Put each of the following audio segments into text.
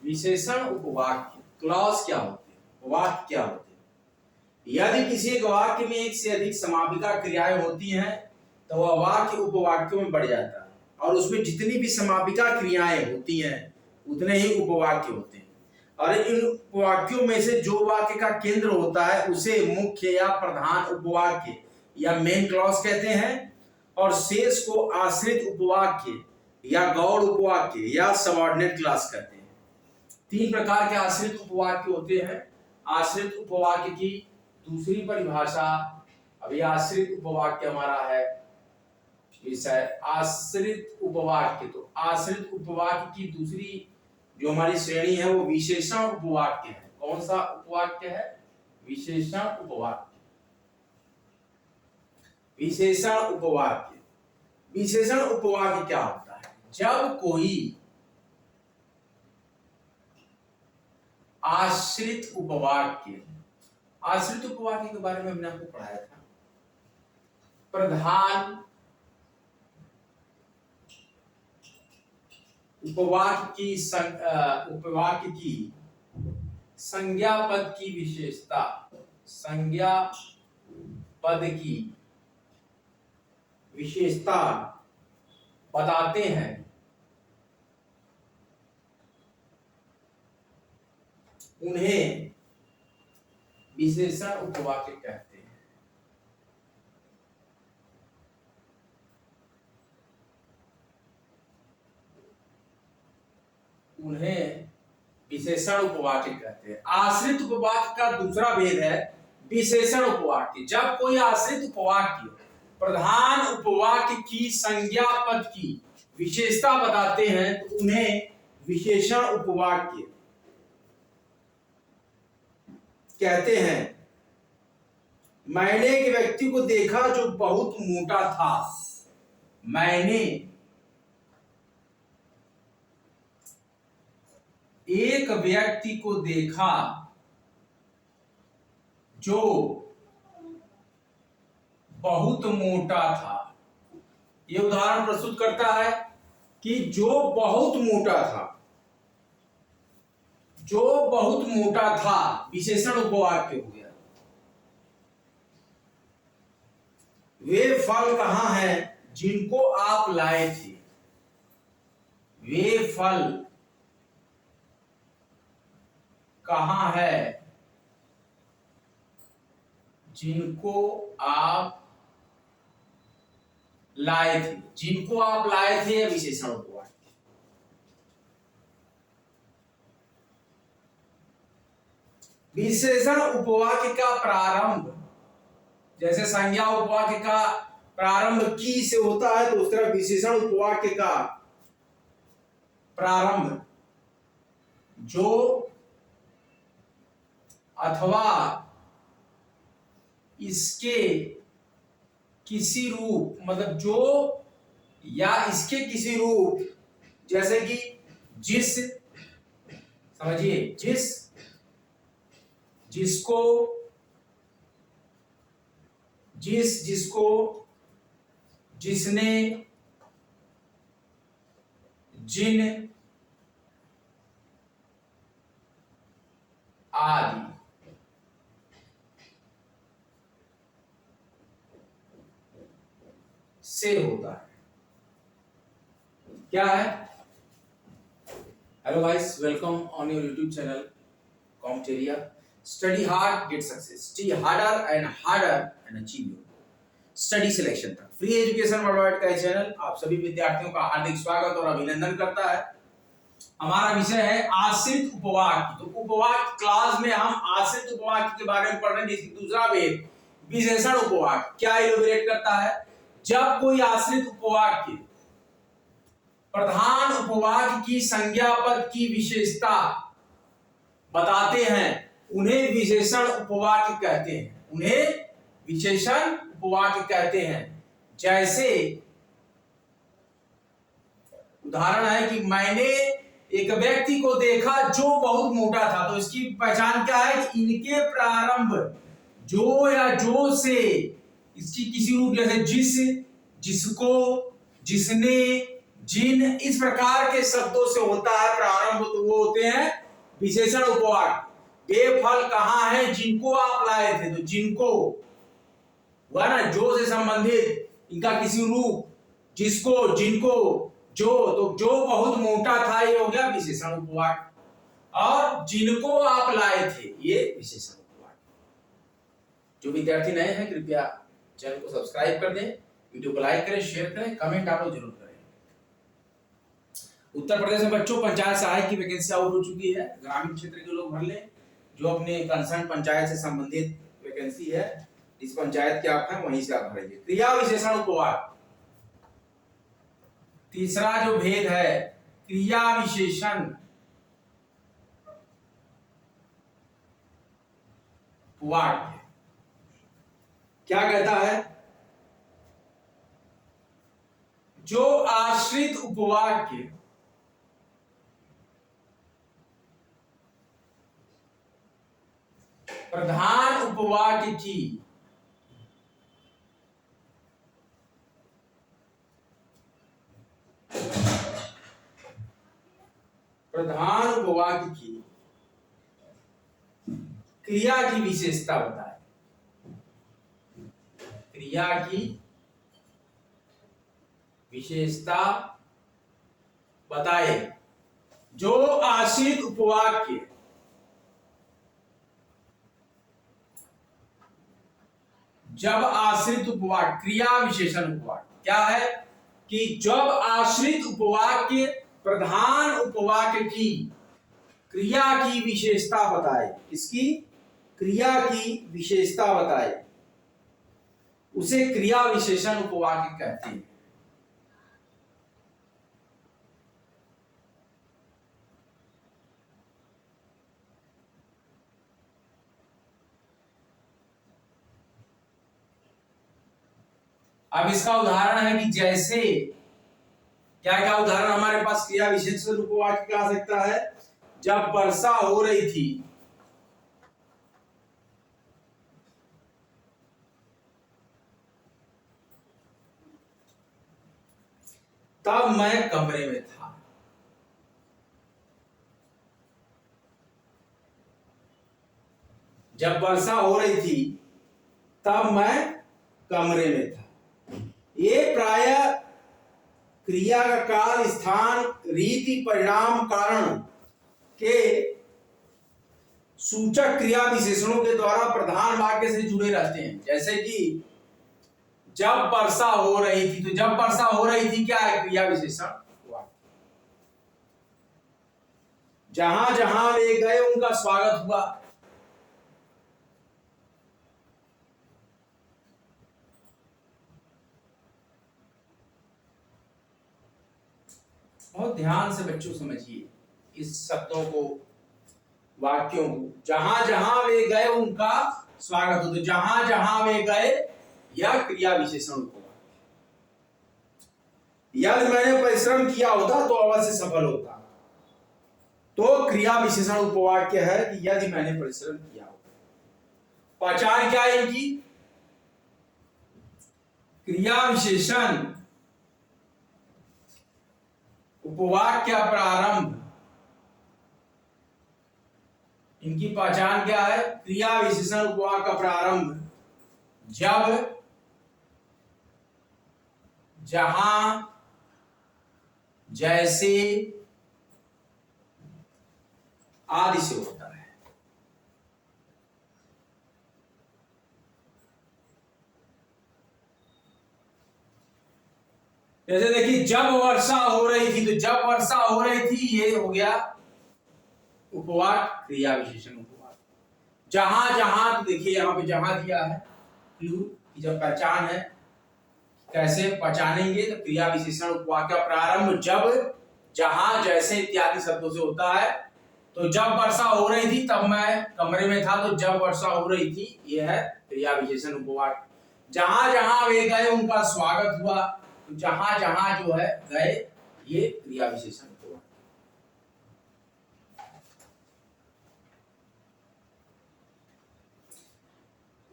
विशेषण उपवाक्य क्लॉज क्या होते हैं, वाक्य क्या होते हैं। यदि किसी एक वाक्य में एक से अधिक समापिका क्रियाएं होती हैं तो वह वाक्य उपवाक्यों में बढ़ जाता है और उसमें जितनी भी समापिका क्रियाएं होती हैं उतने ही उपवाक्य होते हैं। और इन उपवाक्यों में से जो वाक्य का केंद्र होता है उसे मुख्य या प्रधान उपवाक्य या मेन क्लॉज कहते हैं और शेष को आश्रित उपवाक्य या गौड़ उपवाक्य या सबऑर्डिनेट क्लॉज कहते हैं। तीन प्रकार के आश्रित उपवाक्य होते हैं। आश्रित उपवाक्य की दूसरी परिभाषा, अभी आश्रित उपवाक्य हमारा है विषय आश्रित उपवाक्य। तो आश्रित उपवाक्य की दूसरी जो हमारी श्रेणी है वो विशेषण उपवाक्य है। कौन सा उपवाक्य है? विशेषण उपवाक्य। विशेषण उपवाक्य, विशेषण उपवाक्य क्या होता है? जब कोई आश्रित उपवाक्य, आश्रित उपवाक्य के बारे में हमने आपको पढ़ाया था। प्रधान उपवाक्य की संज्ञा पद की विशेषता, संज्ञा पद की विशेषता बताते हैं, उन्हें विशेषण उपवाक्य कहते हैं। उन्हें विशेषण उपवाक्य कहते हैं। आश्रित उपवाक्य का दूसरा भेद है विशेषण उपवाक्य। जब कोई आश्रित उपवाक्य प्रधान उपवाक्य की संज्ञा पद की विशेषता बताते हैं तो उन्हें विशेषण उपवाक्य कहते हैं। मैंने एक व्यक्ति को देखा जो बहुत मोटा था। मैंने एक व्यक्ति को देखा जो बहुत मोटा था। यह उदाहरण प्रस्तुत करता है कि जो बहुत मोटा था, जो बहुत मोटा था विशेषण उपवाक्य हो गया। वे फल कहां हैं जिनको आप लाए थे? वे फल कहां है जिनको आप लाए थे? जिनको आप लाए थे विशेषण उपवाक्य। विशेषण उपवाक्य का प्रारंभ, जैसे संज्ञा उपवाक्य का प्रारंभ की से होता है तो उस तरह विशेषण उपवाक्य का प्रारंभ जो अथवा इसके किसी रूप, मतलब जो या इसके किसी रूप, जैसे कि जिस, समझिए जिस, जिसको, जिस, जिसको, जिसने, जिन आदि। से होता है। क्या है? Hello guys, welcome on your YouTube channel कॉम्टेरिया। Study hard get success, study harder and achieve your study selection तक। फ्री एजुकेशन वर्ल्डवाइड का चैनल आप सभी विद्यार्थियों का हार्दिक स्वागत और अभिनंदन करता है। हमारा विषय है आश्रित उपवाक्य। तो उपवाक्य क्लास में हम आश्रित उपवाक्य के बारे में पढ़ रहे हैं, जिसकी दूसरा भेद विशेषण उपवाक्य। क्या इलैबोरेट करता है? जब कोई आश्रित उपवाक्य प्रधान उपवाक्य की संज्ञा पद की विशेषता बताते हैं उन्हें विशेषण उपवाक्य कहते हैं। उन्हें विशेषण उपवाक्य कहते हैं। जैसे उदाहरण है कि मैंने एक व्यक्ति को देखा जो बहुत मोटा था। तो इसकी पहचान क्या है कि इनके प्रारंभ जो या जो से इसकी किसी रूप, जैसे जिस, जिसको, जिसने, जिन, इस प्रकार के शब्दों से होता है प्रारंभ, तो वो होते होते हैं विशेषण उपवाक्य। वे फल कहाँ हैं जिनको आप लाए थे, तो जिनको हुआ ना, जो से संबंधित, इनका किसी रूप, जिसको, जिनको, जो, तो जो बहुत मोटा था ये हो गया विशेषण उपवाक्य, और जिनको आप लाए थे ये विशेषण उपवाक्य। जो विद्यार्थी नए हैं कृपया चैनल को सब्सक्राइब कर दें, वीडियो को लाइक करें, शेयर करें, कमेंट आप लोग जरूर करें। उत्तर प्रदेश में बच्चों पंचायत सहायक की वैकेंसी आउट हो चुकी है, ग्रामीण क्षेत्र के लोग भर लें। जो अपने कंसर्न पंचायत से संबंधित वैकेंसी है, इस पंचायत के आप हैं वहीं से आप भरेंगे। क्रिया विशेषण उपवाक्य, तीसरा जो भेद है क्रिया विशेषण उपवाक्य क्या कहता है, जो आश्रित उपवाक्य प्रधान उपवाक्य की क्रिया की विशेषता बताए, क्रिया की विशेषता बताए। जो आश्रित उपवाक्य जब आश्रित उपवाक्य, क्रिया विशेषण उपवाक्य क्या है कि जब आश्रित उपवाक्य प्रधान उपवाक्य की क्रिया की विशेषता बताए, इसकी क्रिया की विशेषता बताए, उसे क्रिया विशेषण उपवाक्य कहते हैं। अब इसका उदाहरण है कि जैसे क्या क्या उदाहरण हमारे पास क्रिया विशेषण उपवाक्य का आ सकता है। जब वर्षा हो रही थी तब मैं कमरे में था। जब वर्षा हो रही थी तब मैं कमरे में था। ये प्रायः क्रिया का काल, स्थान, रीति, परिणाम, कारण के सूचक क्रिया विशेषणों के द्वारा प्रधान वाक्य से जुड़े रहते हैं। जैसे कि जब वर्षा हो रही थी, तो जब वर्षा हो रही थी क्या है, क्रिया विशेषण वाक्य। जहां जहां वे गए उनका स्वागत हुआ, बहुत ध्यान से बच्चों समझिए इस शब्दों को, वाक्यों को। जहां जहां वे गए उनका स्वागत हो, तो जहां जहां वे गए यह क्रिया विशेषण उपवाक्य। यदि मैंने परिश्रम किया होता तो अवश्य सफल होता, तो क्रिया विशेषण उपवाक्य है कि यदि मैंने परिश्रम किया होता। पहचान क्या है इनकी, क्रिया विशेषण उपवाक्य का प्रारंभ, इनकी पहचान क्या है, क्रिया विशेषण उपवाक्य का प्रारंभ जब, जहां, जैसे आदि से होता है। जैसे देखिए जब वर्षा हो रही थी, तो जब वर्षा हो रही थी ये हो गया उपवाक्य, क्रिया विशेषण उपवाक्य। जहां जहां, तो देखिए यहां पे जहां दिया है क्लू की जब पहचान है, कैसे पहचानेंगे, तो क्रिया विशेषण उपवाक्य का प्रारंभ जब, जहां, जैसे इत्यादि शब्दों से होता है। तो जब वर्षा हो रही थी तब मैं कमरे में था, तो जब वर्षा हो रही थी यह है क्रिया विशेषण उपवाक्य। जहां जहां वे गए उनका स्वागत हुआ, तो जहां जहां जो है गए ये क्रिया विशेषण उपवाक्य।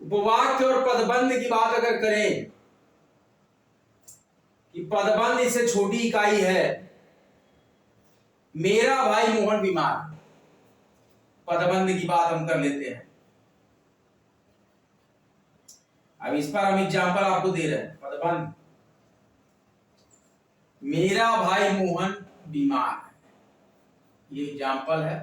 उपवाक्य और पदबंध की बात अगर करें कि पदबंध इससे छोटी इकाई है, मेरा भाई मोहन बीमार, पदबंध की बात हम कर लेते हैं। अब इस पर हम एग्जाम्पल आपको दे रहे हैं। पदबंध, मेरा भाई मोहन बीमार है, ये एग्जाम्पल है।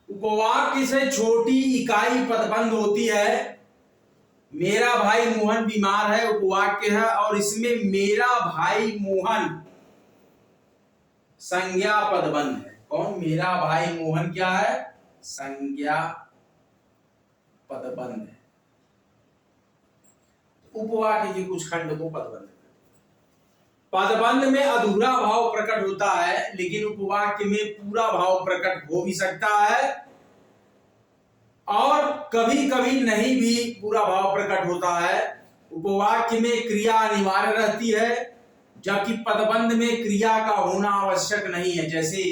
उपवाक्य से छोटी इकाई पदबंध होती है। मेरा भाई मोहन बीमार है उपवाक्य है, और इसमें मेरा भाई मोहन संज्ञा पदबंध है। कौन? मेरा भाई मोहन क्या है? संज्ञा पदबंध है। उपवाक्य के कुछ खंड को पदबंध। पदबंध में अधूरा भाव प्रकट होता है, लेकिन उपवाक्य में पूरा भाव प्रकट हो भी सकता है, और कभी कभी नहीं भी पूरा भाव प्रकट होता है। उपवाक्य में क्रिया अनिवार्य रहती है, जबकि पदबंध में क्रिया का होना आवश्यक नहीं है। जैसे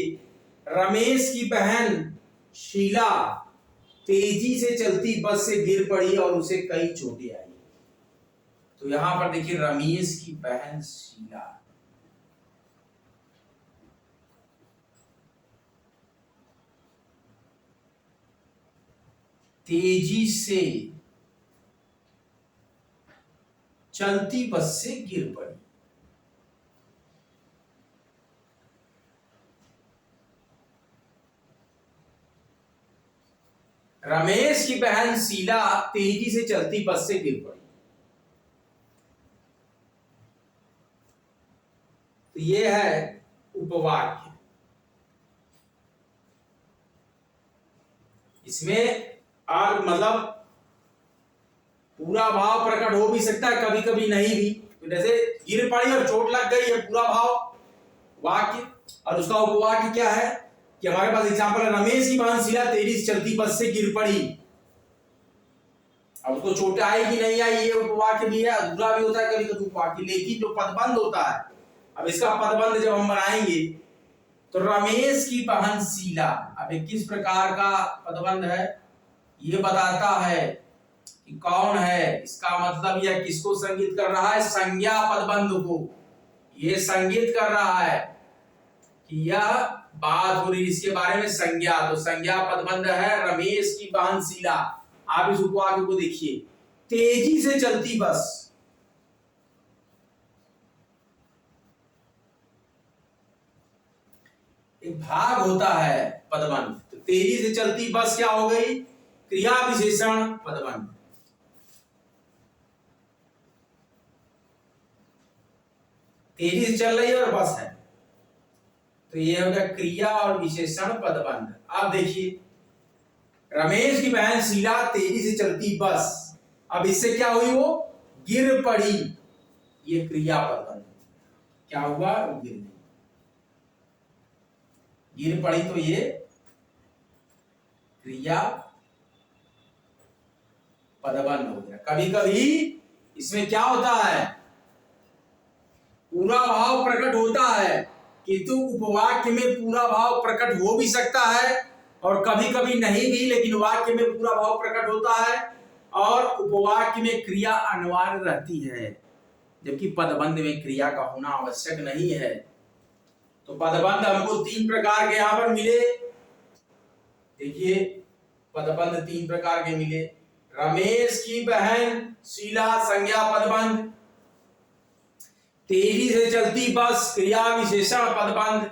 रमेश की बहन शीला तेजी से चलती बस से गिर पड़ी और उसे कई चोटें आई। तो यहां पर देखिए, रमेश की बहन शीला, तेजी से चलती बस से गिर पड़ी। रमेश की बहन शीला तेजी से चलती बस से गिर पड़ी। तो ये है उपवाक्य। इसमें और मतलब पूरा भाव प्रकट हो भी सकता है, कभी कभी नहीं भी। तो जैसे गिर पड़ी और चोट लग गई, है पूरा भाव वाक्य। और उसका उपवाक्य क्या है कि हमारे पास एग्जांपल है, रमेश की बहन शीला तेजी से चलती बस से गिर पड़ी। अब उसको चोट आई कि नहीं आई, ये उपवाक्य भी है, अधूरा भी होता है कभी कभी उपवाक्य। लेकिन जो पदबंध होता है, अब इसका पदबंध जब हम बनाएंगे तो रमेश की बहन शीला, अब किस प्रकार का पदबंध है ये बताता है कि कौन है। इसका मतलब यह किसको संगित कर रहा है? संज्ञा पदबंध को। ये संगित कर रहा है कि यह बात हो रही इसके बारे में, संज्ञा। तो संज्ञा पदबंध है रमेश की बहन शीला। आप इस उपवाक्य को देखिए, तेजी से चलती बस, एक भाग होता है पदबंध। तो तेजी से चलती बस क्या हो गई? क्रिया विशेषण पदबंध। तेजी से चल रही है और बस है, तो ये हो गया क्रिया और विशेषण पदबंध। अब देखिए, रमेश की बहन शीला तेजी से चलती बस, अब इससे क्या हुई? वो गिर पड़ी, ये क्रिया पदबंध। क्या हुआ? वो गिर गई, गिर पड़ी, तो ये क्रिया पदबंध हो गया। कभी कभी इसमें क्या होता है, पूरा भाव प्रकट होता है, किंतु उपवाक्य में पूरा भाव प्रकट हो भी सकता है और कभी कभी नहीं भी, लेकिन वाक्य में पूरा भाव प्रकट होता है और उपवाक्य में क्रिया अनिवार्य रहती है, जबकि पदबंध में क्रिया का होना आवश्यक नहीं है। तो पदबंध हमको तीन प्रकार के यहां पर मिले। देखिए, पदबंध तीन प्रकार के मिले। रमेश की बहन शीला संज्ञा पदबंध, तेजी से चलती बस क्रिया विशेषण पदबंध,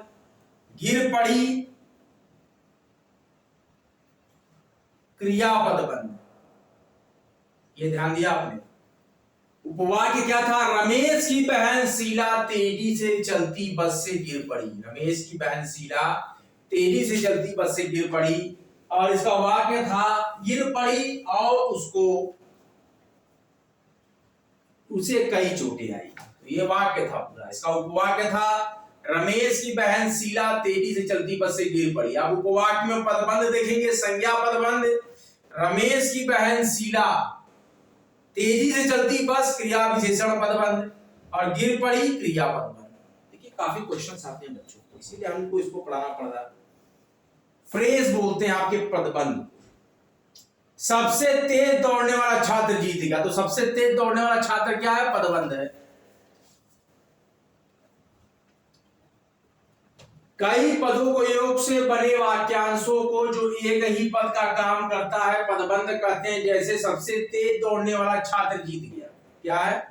गिर पड़ी क्रिया पदबंध। ये ध्यान दिया आपने। उपवाक्य क्या था? रमेश की बहन शीला तेजी से चलती बस से गिर पड़ी। रमेश की बहन शीला तेजी से चलती बस से गिर पड़ी, और इसका वाक्य था गिर पड़ी और उसे कई चोटें आई। तो ये वाक्य था पूरा। इसका उपवाक्य था रमेश की बहन शीला तेजी से चलती बस से गिर पड़ी। अब उपवाक्य में पदबंध देखेंगे, संज्ञा पदबंध, रमेश की बहन शीला तेजी से चलती बस क्रिया विशेषण पदबंध, और गिर पड़ी क्रिया पदबंध। देखिए, काफी क्वेश्चंस आते हैं बच्चों को, इसीलिए हमको इसको पढ़ाना पड़ रहा है। फ्रेज बोलते हैं आपके पदबंध। सबसे तेज दौड़ने वाला छात्र जीतेगा, तो सबसे तेज दौड़ने वाला छात्र क्या है? पदबंध है। कई पदों को योग से बने वाक्यांशों को जो एक ही पद का काम करता है पदबंध कहते हैं। जैसे सबसे तेज दौड़ने वाला छात्र जीत गया, क्या है?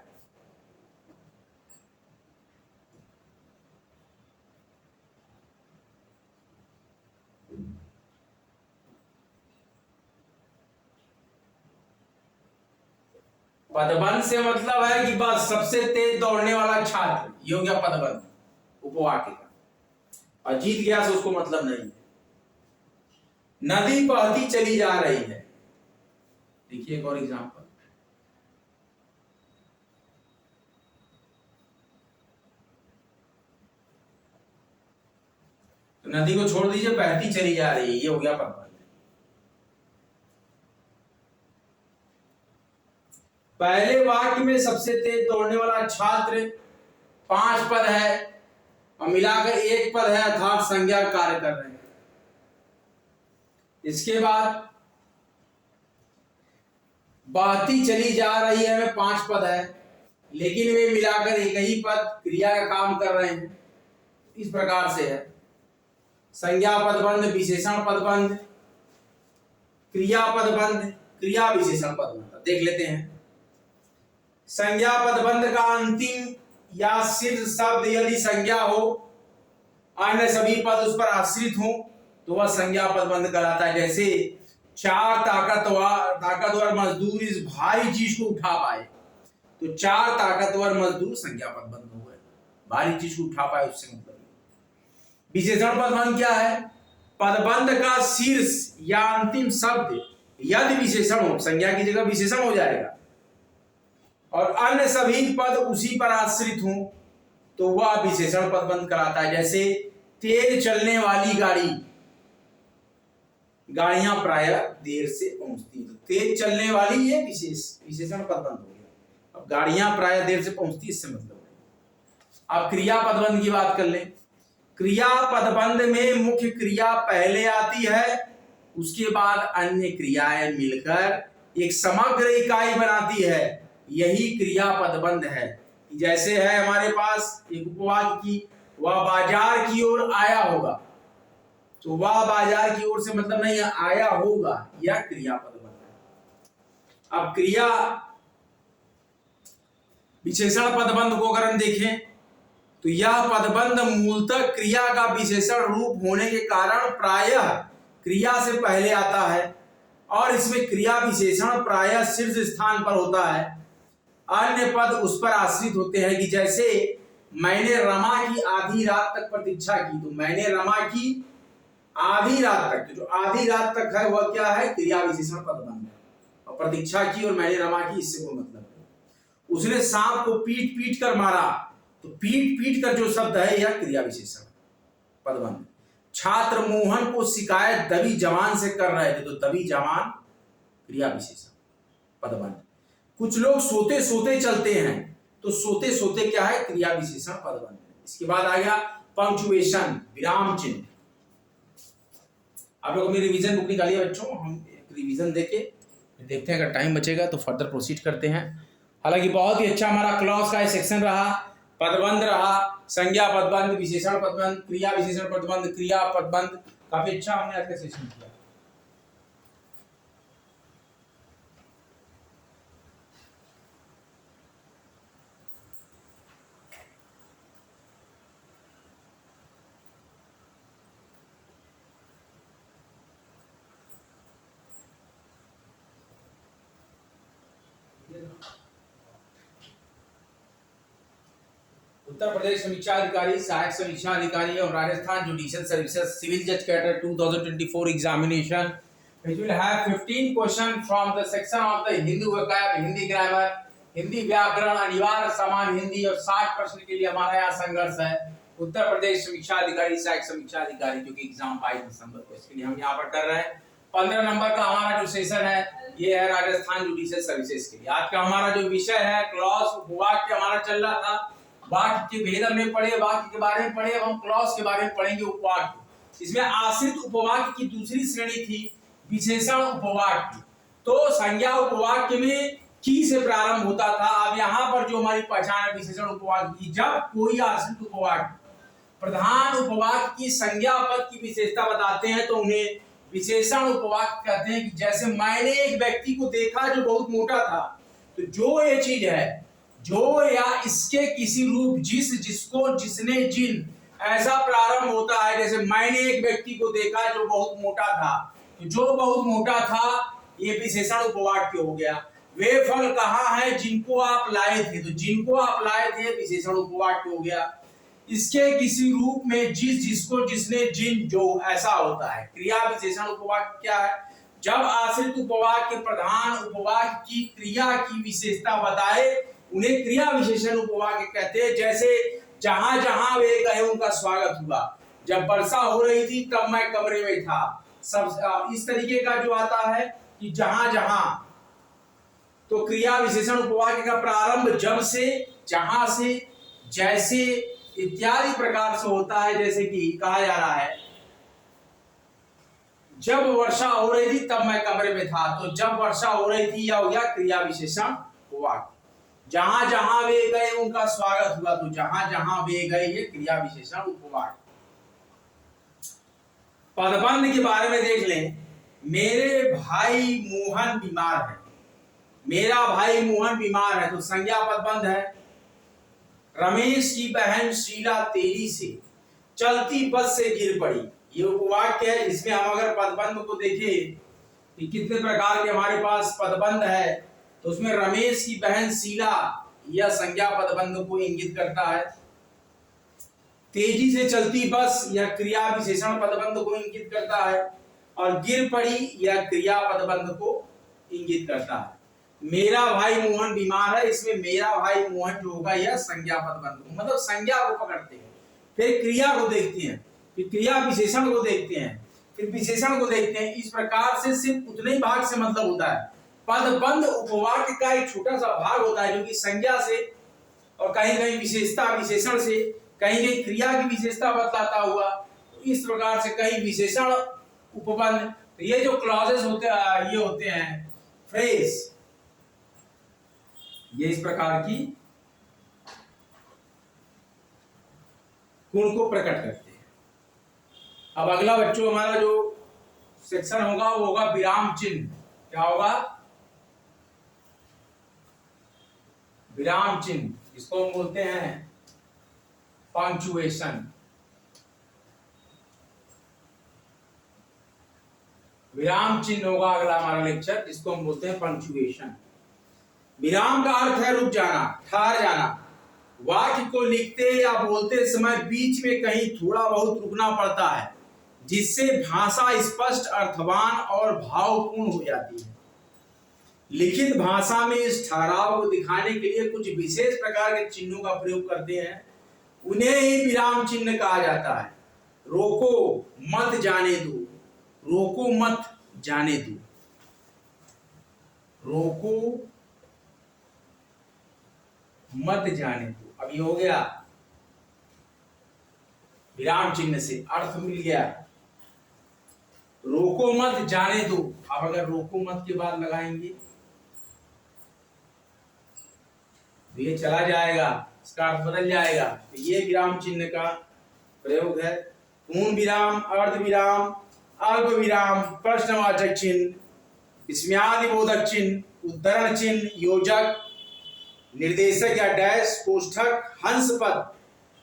पदबंध से मतलब है कि बस सबसे तेज दौड़ने वाला छात्र, ये हो गया पदबंध उपवाक्य का। और जीत गया से उसको मतलब नहीं है। नदी बहती चली जा रही है, देखिए एक और एग्जांपल। तो नदी को छोड़ दीजिए, बहती चली जा रही है, ये हो गया पदबंध। पहले वाक्य में सबसे तेज दौड़ने वाला छात्र 5 पद है और मिलाकर 1 पद है, अर्थात संज्ञा कार्य कर रहे हैं। इसके बाद बहती चली जा रही है में 5 पद है, लेकिन वे मिलाकर एक ही पद क्रिया का काम कर रहे हैं। इस प्रकार से है संज्ञा पदबंध, विशेषण पदबंध, क्रिया पदबंध, क्रिया विशेषण पदबंध। देख लेते हैं। संज्ञा पदबंध का अंतिम या शीर्ष शब्द यदि संज्ञा हो, अन्य सभी पद उस पर आश्रित हो, तो वह संज्ञा पदबंध कहलाता है। जैसे 4 ताकतवर मजदूर इस भारी चीज को उठा पाए, तो 4 ताकतवर मजदूर संज्ञा पदबंध हो गए, भारी चीज को उठा पाए उससे मतलब। विशेषण पदबंध क्या है? पदबंध का शीर्ष या अंतिम शब्द यदि विशेषण हो, संज्ञा की जगह विशेषण हो जाएगा, और अन्य सभी पद उसी पर आश्रित हो, तो वह विशेषण पदबंध कराता है। जैसे तेज चलने वाली गाड़ी, गाड़ियां प्रायः देर से पहुंचती, तो तेज चलने वाली ये विशेषण पदबंध हो गया। अब गाड़ियां प्रायः देर से पहुंचती, इससे मतलब है। अब क्रिया पदबंध की बात कर लें। क्रिया पदबंध में मुख्य क्रिया पहले आती है, उसके बाद अन्य क्रियाएं मिलकर एक समग्र इकाई बनाती है, यही क्रिया पदबंध है। जैसे है हमारे पास एक उपवाक्य की, वह बाजार की ओर आया होगा, तो वह बाजार की ओर से मतलब नहीं है आया होगा, यह क्रिया पदबंध है। अब क्रिया विशेषण पदबंध को अगर हम देखें, तो यह पदबंध मूलतः क्रिया का विशेषण रूप होने के कारण प्रायः क्रिया से पहले आता है, और इसमें क्रिया विशेषण प्रायः शीर्ष स्थान पर होता है, अन्य पद उस पर आश्रित होते हैं। कि जैसे मैंने रमा की आधी रात तक प्रतीक्षा की, तो मैंने रमा की आधी रात तक, तो जो आधी रात तक है वह क्या है? क्रिया विशेषण पदबंध है। और प्रतीक्षा की और मैंने रमा की, इससे कोई मतलब नहीं। उसने सांप को पीट पीट कर मारा, तो पीट पीट कर जो शब्द है यह क्रिया विशेषण पदबंध। छात्र मोहन को शिकायत दबी जवान से कर रहे थे, तो दबी जवान क्रिया विशेषण पदबंध। कुछ लोग सोते सोते चलते हैं, तो सोते सोते क्या है? क्रिया विशेषण पदबंध। इसके बाद आ गया पंक्चुएशन, विराम चिन्ह। आप लोगों ने रिवीजन बुक निकाली है बच्चों, हम एक रिवीजन देके देखते हैं, अगर टाइम बचेगा तो फर्दर प्रोसीड करते हैं। हालांकि बहुत ही अच्छा हमारा क्लॉज का सेक्शन रहा, पदबंध रहा, संज्ञा पदबंध, विशेषण पदबंध, क्रिया विशेषण पदबंध, क्रिया पदबंध, काफी अच्छा हमने आज का सेशन किया। उत्तर प्रदेश समीक्षा अधिकारी, सहायक समीक्षा अधिकारी और राजस्थान जुडिशियल सर्विसेज सिविल जज cadre 2024 examination, which will have 15 questions from the section of the Hindu vocab, Hindi grammar, Hindi व्याकरण, अनिवार्य सामान्य हिंदी, और 60 प्रश्न के लिए हमारा यहाँ संघर्ष है। उत्तर प्रदेश समीक्षा अधिकारी, सहायक समीक्षा अधिकारी, जो कि एग्जाम 22 दिसंबर को, इसके लिए हम यहाँ पर कर रहे हैं। 15 नंबर का हमारा जो सेशन है ये है राजस्थान जुडिशियल सर्विसेज के लिए। आज का हमारा जो विषय है क्लॉज वाक्य हमारा चल रहा था, वाक्य के भेद हमने पढ़े, वाक्य के बारे में पढ़े, अब हम क्लॉज के बारे में पढ़ेंगे, उपवाक्य। इसमें आश्रित उपवाक्य की दूसरी श्रेणी थी विशेषण उपवाक्य। तो संज्ञा उपवाक्य में की से प्रारंभ होता था। अब यहाँ पर जो हमारी पहचान है विशेषण उपवाक्य की, जब कोई आश्रित उपवाक्य प्रधान उपवाक्य की संज्ञा पद की विशेषता बताते हैं तो उन्हें विशेषण उपवाक्य कहते हैं। कि जैसे मैंने एक व्यक्ति को देखा जो बहुत मोटा था, तो जो ये चीज है, जो या इसके किसी रूप, जिस, जिसको, जिसने, जिन, ऐसा प्रारंभ होता है। जैसे मैंने एक व्यक्ति को देखा जो बहुत मोटा था, तो जो बहुत मोटा था ये विशेषण उपवाक्य हो गया। वे फल कहाँ है जिनको आप लाए थे, तो जिनको आप लाए थे विशेषण उपवाक्य हो गया। इसके किसी रूप में, जिस, जिसको, जिसने, जिन, जो, ऐसा होता है। क्रिया विशेषण उपवाक्य क्या है? जब आश्रित उपवाक्य प्रधान उपवाक्य की क्रिया की विशेषता बताए उन्हें क्रिया विशेषण उपवाक्य कहते हैं। जैसे जहां जहां वे गए उनका स्वागत हुआ, जब वर्षा हो रही थी तब मैं कमरे में था, सब इस तरीके का जो आता है कि जहां जहां। तो क्रिया विशेषण उपवाक्य का प्रारंभ जब से, जहां से, जैसे इत्यादि प्रकार से होता है। जैसे कि कहा जा रहा है जब वर्षा हो रही थी तब मैं कमरे में था, तो जब वर्षा हो रही थी यह हो गया क्रिया विशेषण उपवाक्य। जहां जहां वे गए उनका स्वागत हुआ, तो जहां जहां वे गए ये क्रिया विशेषण उपवाक्य। पदबंध के बारे में देख लें। मेरे भाई मोहन बीमार है, मेरा भाई मोहन बीमार है, तो संज्ञा पदबंध है। रमेश की बहन शीला तेजी से चलती बस से गिर पड़ी, ये उपवाक्य है। इसमें हम अगर पदबंध को देखें कि कितने प्रकार के हमारे पास पदबंध है, तो उसमें रमेश की बहन शीला यह संज्ञा पदबंध को इंगित करता है। तेजी से चलती बस यह क्रिया विशेषण पदबंध को इंगित करता है। और गिर पड़ी यह क्रिया पदबंध को इंगित करता है। मेरा भाई मोहन बीमार है, इसमें मेरा भाई मोहन जो होगा यह संज्ञा पदबंध, मतलब संज्ञा को पकड़ते हैं। फिर क्रिया को देखते हैं, फिर क्रिया विशेषण को देखते हैं, फिर विशेषण को देखते हैं। इस प्रकार से सिर्फ उतने ही भाग से मतलब होता है। पदबंध उपवाक्य का एक छोटा सा भाग होता है जो कि संज्ञा से और कहीं कहीं विशेषता विशेषण से, कहीं कहीं क्रिया की विशेषता बतलाता हुआ। तो इस प्रकार से कहीं विशेषण उपबंध, तो ये जो क्लॉजेस होते हैं ये होते हैं फ्रेज, ये इस प्रकार की गुण को प्रकट करते हैं। अब अगला बच्चों हमारा जो सेक्शन होगा वो होगा विराम चिन्ह। क्या होगा? विराम चिन्ह, जिसको हम बोलते हैं पंक्चुएशन। विराम चिन्ह होगा अगला हमारा लेक्चर, जिसको हम बोलते हैं पंक्चुएशन। विराम का अर्थ है रुक जाना, ठहर जाना। वाक्य को लिखते या बोलते समय बीच में कहीं थोड़ा बहुत रुकना पड़ता है, जिससे भाषा स्पष्ट, अर्थवान और भावपूर्ण हो जाती है। लिखित भाषा में इस ठहराव को दिखाने के लिए कुछ विशेष प्रकार के चिन्हों का प्रयोग करते हैं, उन्हें ही विराम चिन्ह कहा जाता है। रोको मत जाने दो, रोको मत जाने दो, रोको मत जाने दो। अब ये हो गया विराम चिन्ह से अर्थ मिल गया। रोको मत जाने दो, अब अगर रोको मत के बाद लगाएंगे तो ये चला जाएगा, इसका अर्थ बदल जाएगा। तो ये विराम चिन्ह का प्रयोग है। पूर्ण विराम, अर्ध विराम, अल्प विराम, प्रश्नवाचक चिन्ह, विस्मयादिबोधक चिन्ह, उद्धरण चिन्ह, योजक, निर्देशक या डैश, कोष्ठक, हंस पद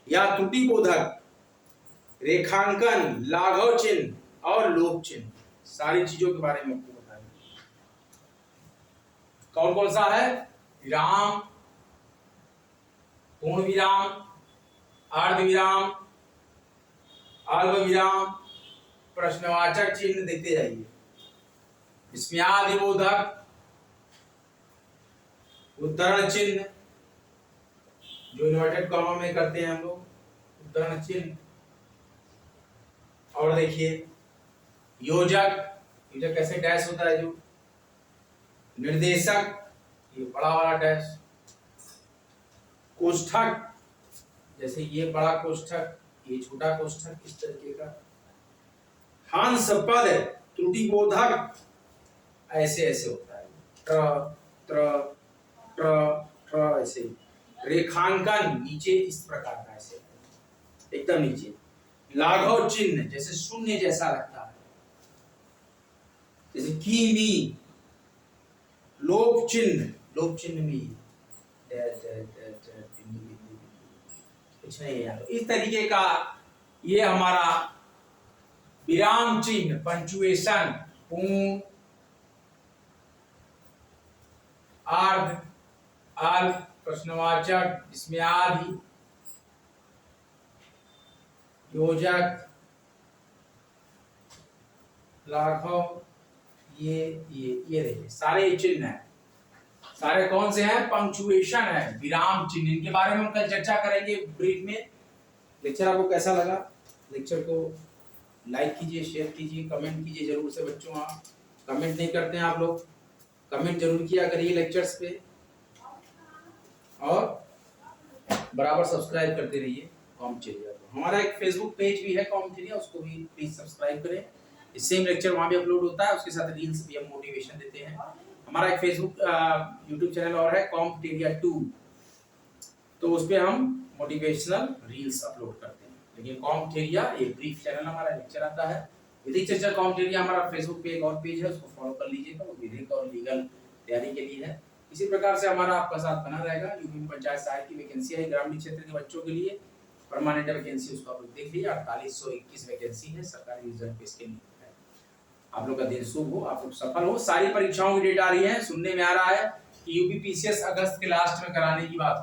या त्रुटि बोधक, रेखांकन, लाघव चिन्ह और लोप चिन्ह, सारी चीजों के बारे में आपको बताएंगे। कौन कौन सा है? विराम, पूर्ण विराम, अर्ध विराम, अल्प विराम, प्रश्नवाचक चिन्ह, देखते जाइए, विस्मयादिबोधक, उद्धरण चिन्ह जो इन्वर्टेड कॉमा में करते हैं हम लोग, उद्धरण चिन्ह, और देखिए योजक, योजक कैसे डैश होता है, जो निर्देशक ये बड़ा वाला डैश, कोष्ठक जैसे ये बड़ा कोष्ठक, ये छोटा कोष्ठक, इस तरीके का, हंस पद, त्रुटि बोधक, ऐसे ऐसे होता है, त्र त्र त्र त्र, ऐसे रेखांकन नीचे इस प्रकार का, ऐसे एकदम नीचे। लाघव चिन्ह जैसे शून्य जैसा लगता है, जैसे किमी। लोप चिन्ह में कुछ नहीं है। तो इस तरीके का ये हमारा विराम चिन्ह, पंचुएशन, पूर्ण, अर्ध, अल्प, प्रश्नवाचक, इसमें आदि, योजक, लाघव, ये देखिए सारे चिन्ह हैं। सारे कौन से हैं? पंक्चुएशन है, विराम चिन्ह। इनके बारे में हम कल चर्चा करेंगे ब्रीफ में। लेक्चर आपको कैसा लगा? लेक्चर को लाइक कीजिए, शेयर कीजिए, कमेंट कीजिए जरूर से बच्चों। आप कमेंट नहीं करते हैं आप लोग, कमेंट जरूर किया करिए लेक्चर्स पे, और बराबर सब्सक्राइब करते रहिए कॉमचेरिया को। हमारा एक फेसबुक पेज भी है कॉमचेरिया, उसको भी प्लीज सब्सक्राइब करें। सेम लेक्चर वहाँ भी अपलोड होता है, उसके साथ रील्स भी हम मोटिवेशन देते हैं। हमारा एक फेसबुक यूट्यूब चैनल और है कॉमटेरिया 2, तो उस पर हम मोटिवेशनल रील्स अपलोड करते हैं। लेकिन कॉमटेरिया एक ब्रीफ चैनल हमारा लेक्चर आता है। विधिक चर्चा कॉमटेरिया हमारा फेसबुक पे एक और पेज है, उसको फॉलो कर लीजिएगा, वो विधिक और लीगल तैयारी के लिए है। इसी प्रकार से हमारा आपका साथ बना रहेगा। यूपी में पंचायत सहायक की वैकेंसी है ग्रामीण क्षेत्र के बच्चों के लिए, परमानेंट वैकेंसी उसको आप लोग देख लीजिए। 4821 वैकेंसी है, सरकारी रिजर्व पे इसके लिए। आप लोग का दिन शुभ हो, आप लोग सफल हो। सारी परीक्षाओं की डेट आ रही है, सुनने में आ रहा है कि यूपी पीसीएस अगस्त के लास्ट में कराने की बात